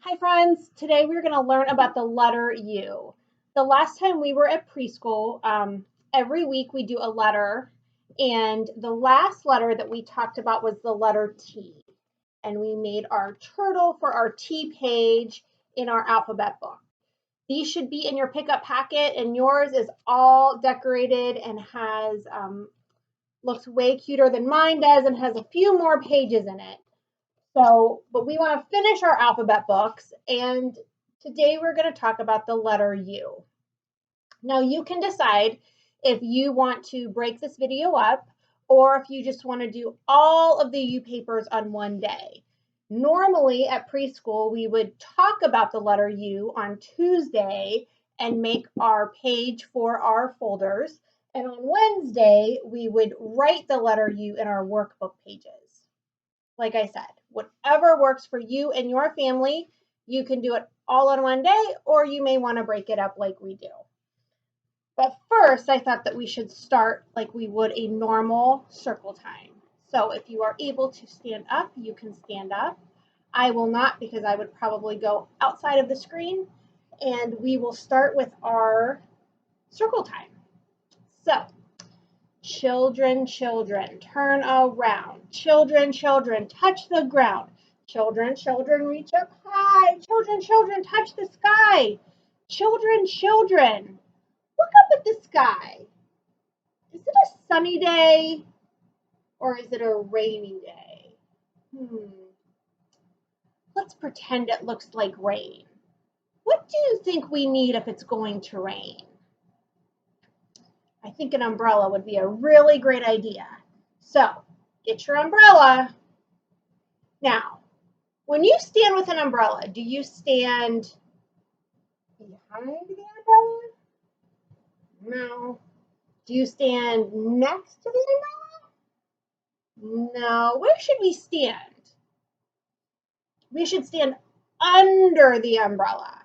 Hi friends, today we're going to learn about the letter U. The last time we were at preschool, every week we do a letter, and the last letter that we talked about was the letter T. And we made our turtle for our T page in our alphabet book. These should be in your pickup packet, and yours is all decorated and has looks way cuter than mine does and has a few more pages in it. But we want to finish our alphabet books, and today we're going to talk about the letter U. Now you can decide if you want to break this video up or if you just want to do all of the U papers on one day. Normally at preschool, we would talk about the letter U on Tuesday and make our page for our folders. And on Wednesday, we would write the letter U in our workbook pages. Like I said, whatever works for you and your family, you can do it all in one day, or you may want to break it up like we do. But first, I thought that we should start like we would a normal circle time. So if you are able to stand up, you can stand up. I will not, because I would probably go outside of the screen, and we will start with our circle time. So, children, children, turn around. Children, children, touch the ground. Children, children, reach up high. Children, children, touch the sky. Children, children, look up at the sky. Is it a sunny day or is it a rainy day? Let's pretend it looks like rain. What do you think we need if it's going to rain? I think an umbrella would be a really great idea. So get your umbrella. Now, when you stand with an umbrella, do you stand behind the umbrella? No. Do you stand next to the umbrella? No. Where should we stand? We should stand under the umbrella.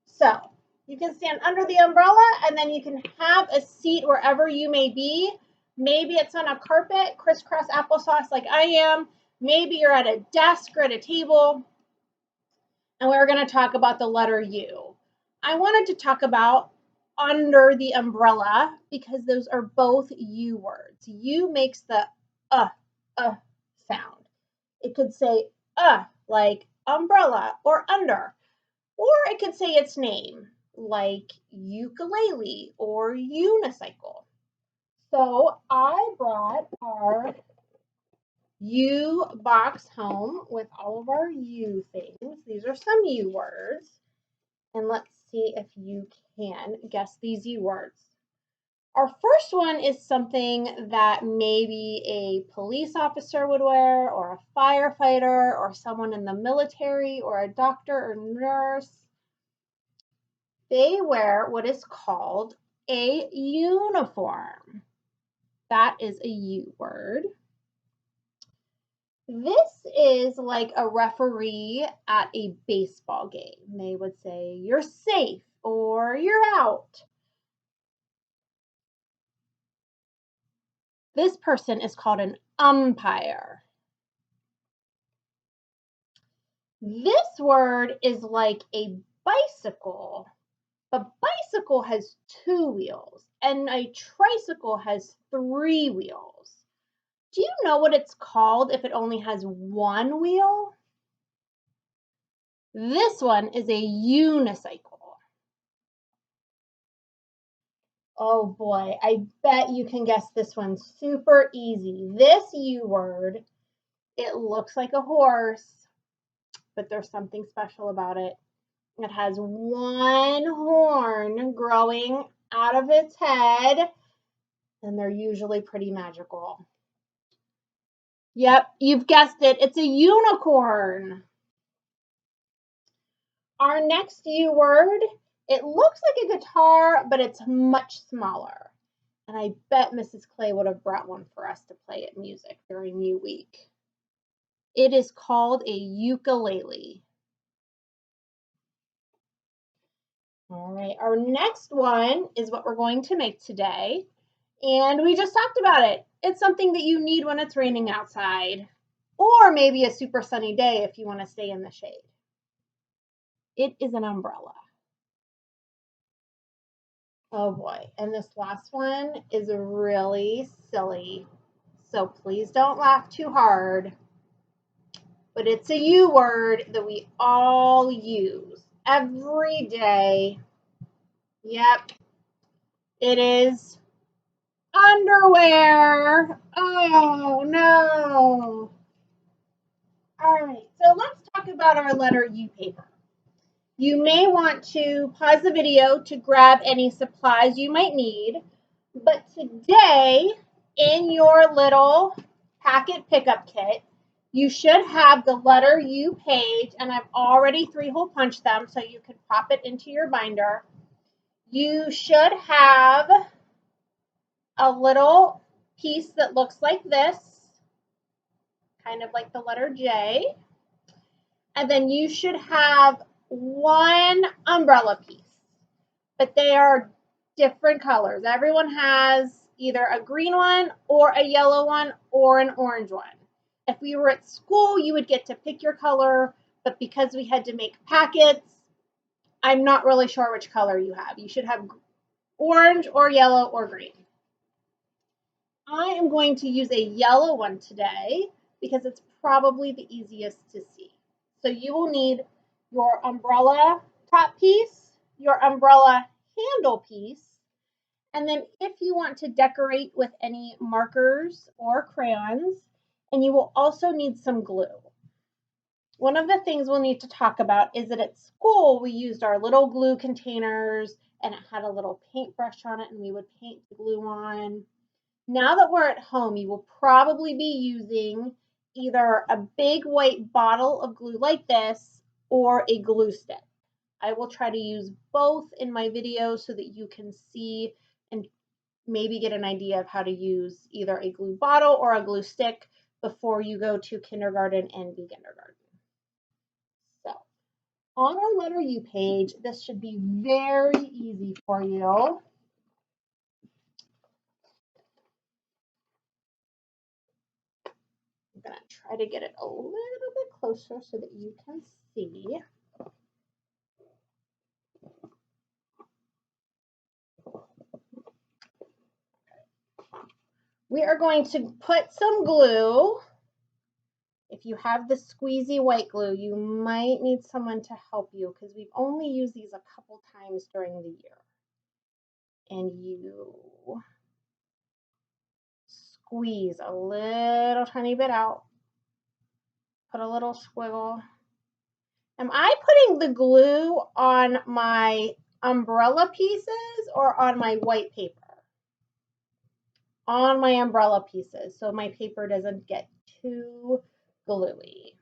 So you can stand under the umbrella, and then you can have a seat wherever you may be. Maybe it's on a carpet, crisscross applesauce like I am. Maybe you're at a desk or at a table. And we're going to talk about the letter U. I wanted to talk about under the umbrella because those are both U words. U makes the sound. It could say like umbrella or under, or it could say its name like ukulele or unicycle. So I brought our U box home with all of our U things. These are some U words. And let's see if you can guess these U words. Our first one is something that maybe a police officer would wear, or a firefighter, or someone in the military, or a doctor or nurse. They wear what is called a uniform. That is a U word. This is like a referee at a baseball game. They would say, you're safe or you're out. This person is called an umpire. This word is like a bicycle. A bicycle has 2 wheels and a tricycle has 3 wheels. Do you know what it's called if it only has 1 wheel? This one is a unicycle. Oh boy, I bet you can guess this one super easy. This U word, it looks like a horse, but there's something special about it. It has 1 horn growing out of its head, and they're usually pretty magical. Yep, you've guessed it. It's a unicorn. Our next U word, it looks like a guitar, but it's much smaller. And I bet Mrs. Clay would have brought one for us to play at music during U Week. It is called a ukulele. All right, our next one is what we're going to make today. And we just talked about it. It's something that you need when it's raining outside, or maybe a super sunny day if you want to stay in the shade. It is an umbrella. Oh boy, and this last one is really silly, so please don't laugh too hard. But it's a U word that we all use every day. Yep, it is underwear. Oh no. All right, so let's talk about our letter U paper. You may want to pause the video to grab any supplies you might need, but today in your little packet pickup kit, you should have the letter U page, and I've already 3-hole punched them so you can pop it into your binder. You should have a little piece that looks like this, kind of like the letter J. And then you should have one umbrella piece, but they are different colors. Everyone has either a green one or a yellow one or an orange one. If we were at school, you would get to pick your color, but because we had to make packets, I'm not really sure which color you have. You should have orange or yellow or green. I am going to use a yellow one today because it's probably the easiest to see. So you will need your umbrella top piece, your umbrella handle piece, and then if you want to decorate with any markers or crayons, and you will also need some glue. One of the things we'll need to talk about is that at school we used our little glue containers and it had a little paintbrush on it and we would paint the glue on. Now that we're at home, you will probably be using either a big white bottle of glue like this or a glue stick. I will try to use both in my video so that you can see and maybe get an idea of how to use either a glue bottle or a glue stick before you go to kindergarten and beginnergarten. So on our letter U page, this should be very easy for you. I'm going to try to get it a little bit closer so that you can see. We are going to put some glue. If you have the squeezy white glue, you might need someone to help you because we've only used these a couple times during the year. And you squeeze a little tiny bit out. Put a little squiggle. Am I putting the glue on my umbrella pieces or on my white paper? On my umbrella pieces so my paper doesn't get too gluey.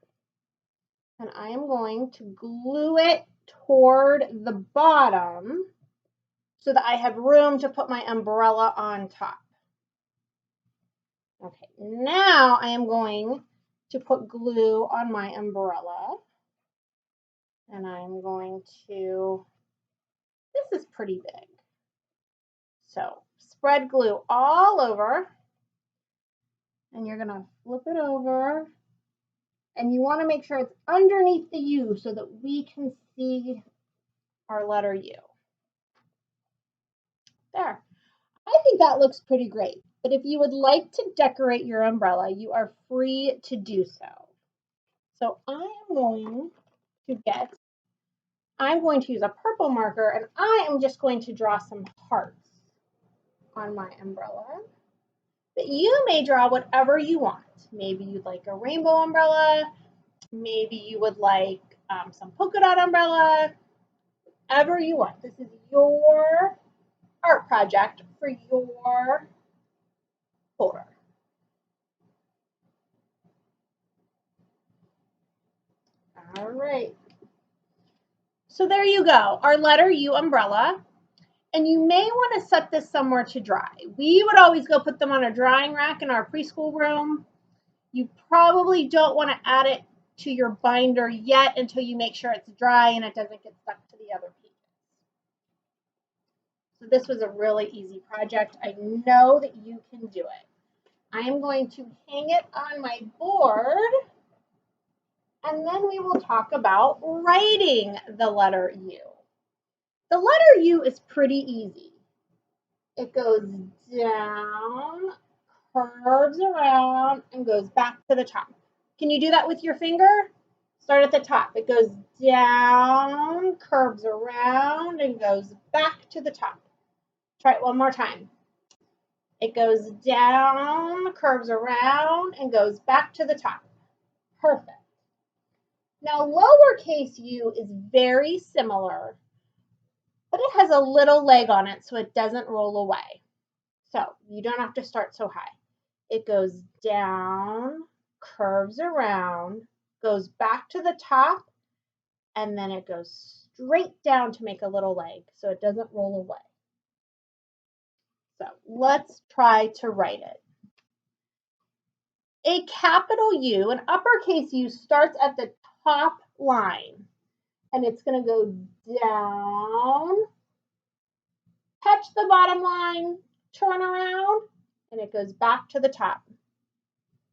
And I am going to glue it toward the bottom so that I have room to put my umbrella on top. Okay, now I am going to put glue on my umbrella. And I'm going to, this is pretty big. So spread glue all over. And you're going to flip it over. And you want to make sure it's underneath the U so that we can see our letter U. There. I think that looks pretty great. But if you would like to decorate your umbrella, you are free to do so. So I'm going to use a purple marker and I am just going to draw some hearts on my umbrella. But you may draw whatever you want. Maybe you'd like a rainbow umbrella. Maybe you would like some polka dot umbrella. Whatever you want. This is your art project for your folder. All right. So there you go, our letter U umbrella. And you may want to set this somewhere to dry. We would always go put them on a drying rack in our preschool room. You probably don't want to add it to your binder yet until you make sure it's dry and it doesn't get stuck to the other pages. So this was a really easy project. I know that you can do it. I am going to hang it on my board And then we will talk about writing the letter U. The letter U is pretty easy. It goes down, curves around, and goes back to the top. Can you do that with your finger? Start at the top. It goes down, curves around, and goes back to the top. Try it one more time. It goes down, curves around, and goes back to the top. Perfect. Now, lowercase u is very similar, but it has a little leg on it so it doesn't roll away. So you don't have to start so high. It goes down, curves around, goes back to the top, and then it goes straight down to make a little leg so it doesn't roll away. So let's try to write it. A capital U, an uppercase U, starts at the top line, and it's going to go down, touch the bottom line, turn around, and it goes back to the top.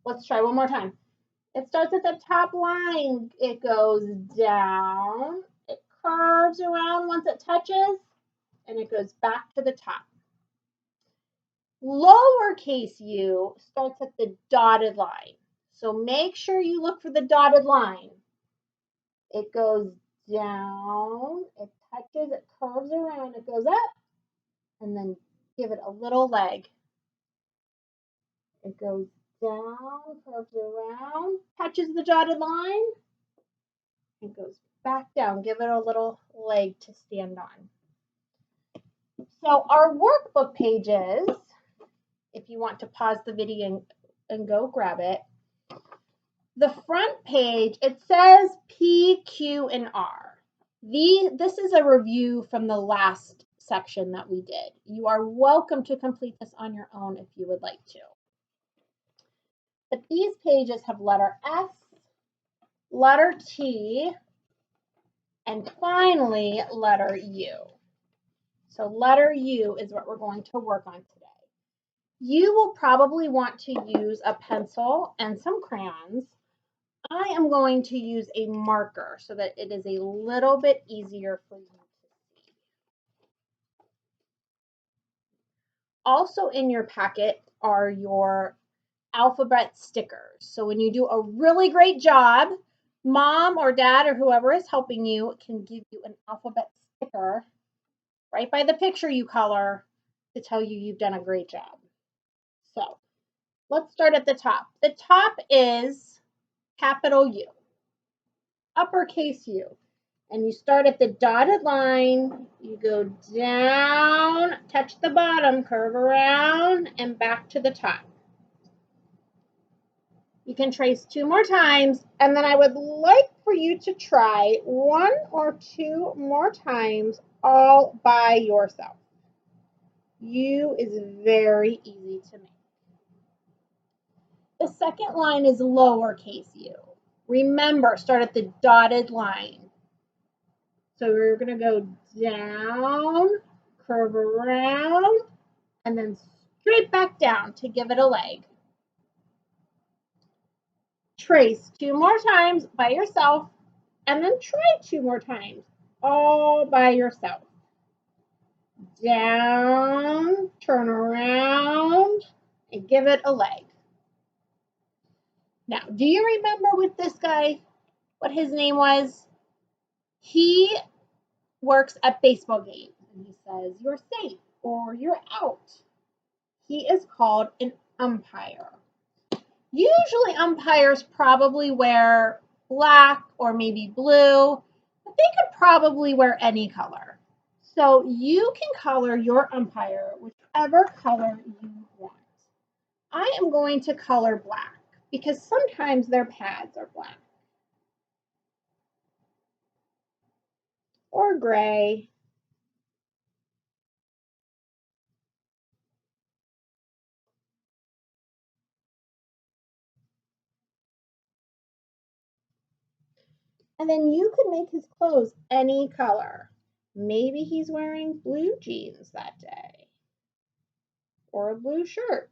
Let's try one more time. It starts at the top line, it goes down, it curves around once it touches, and it goes back to the top. Lowercase u starts at the dotted line. So make sure you look for the dotted line. It goes down, it touches, it curves around, it goes up, and then give it a little leg. It goes down, curves around, touches the dotted line, and goes back down. Give it a little leg to stand on. So our workbook pages, if you want to pause the video and go grab it, the front page, it says P, Q, and R. This is a review from the last section that we did. You are welcome to complete this on your own if you would like to. But these pages have letter S, letter T, and finally letter U. So letter U is what we're going to work on today. You will probably want to use a pencil and some crayons. I am going to use a marker so that it is a little bit easier for you to see. Also in your packet are your alphabet stickers. So when you do a really great job, mom or dad or whoever is helping you can give you an alphabet sticker right by the picture you color to tell you you've done a great job. So let's start at the top. The top is capital U, uppercase U. And you start at the dotted line, you go down, touch the bottom, curve around, and back to the top. You can trace 2 more times, and then I would like for you to try 1 or 2 more times all by yourself. U is very easy to make. The second line is lowercase u. Remember, start at the dotted line. So we're going to go down, curve around, and then straight back down to give it a leg. Trace 2 more times by yourself, and then try 2 more times all by yourself. Down, turn around, and give it a leg. Now, do you remember with this guy what his name was? He works at baseball games, and he says, "You're safe," or "You're out." He is called an umpire. Usually umpires probably wear black or maybe blue, but they could probably wear any color. So you can color your umpire whichever color you want. I am going to color black because sometimes their pads are black. Or gray. And then you could make his clothes any color. Maybe he's wearing blue jeans that day or a blue shirt.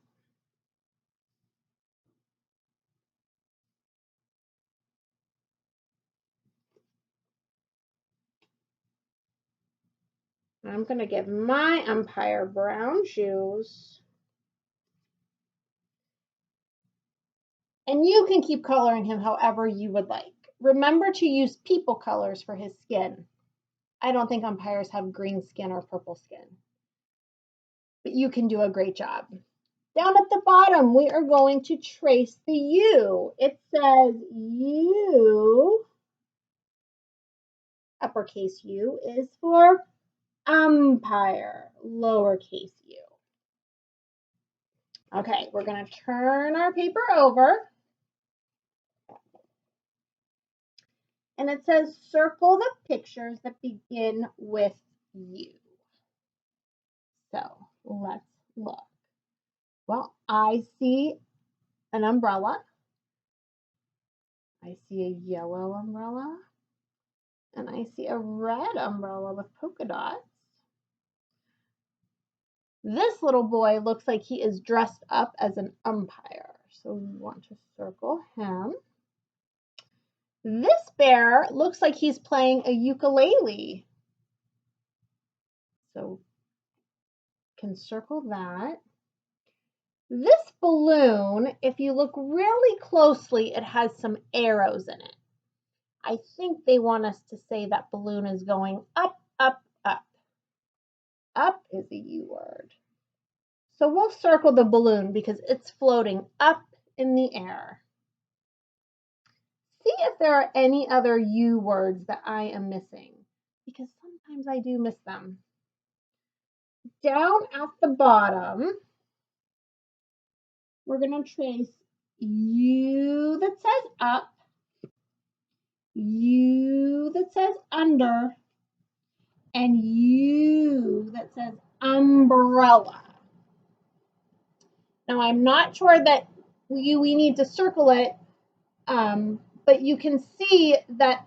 I'm going to get my umpire brown shoes. And you can keep coloring him however you would like. Remember to use people colors for his skin. I don't think umpires have green skin or purple skin. But you can do a great job. Down at the bottom, we are going to trace the U. It says U, uppercase U, is for umpire, lowercase u. Okay, we're going to turn our paper over. And it says circle the pictures that begin with U. So let's look. Well, I see an umbrella. I see a yellow umbrella. And I see a red umbrella with polka dots. This little boy looks like he is dressed up as an umpire. So we want to circle him. This bear looks like he's playing a ukulele. So can circle that. This balloon, if you look really closely, it has some arrows in it. I think they want us to say that balloon is going up, up, up. Up is the U word. So we'll circle the balloon because it's floating up in the air. See if there are any other U words that I am missing, because sometimes I do miss them. Down at the bottom, we're going to trace U that says up, U that says under, and U that says umbrella. Now, I'm not sure that we need to circle it, but you can see that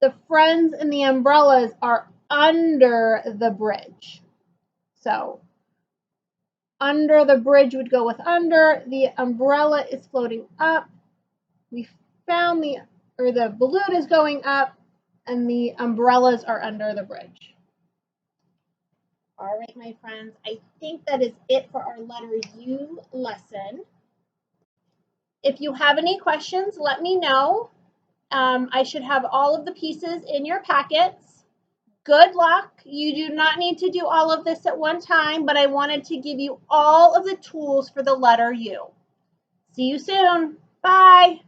the friends and the umbrellas are under the bridge. So under the bridge would go with under. The umbrella is floating up. We found the balloon is going up, and the umbrellas are under the bridge. All right, my friends, I think that is it for our letter U lesson. If you have any questions, let me know. I should have all of the pieces in your packets. Good luck. You do not need to do all of this at one time, but I wanted to give you all of the tools for the letter U. See you soon. Bye.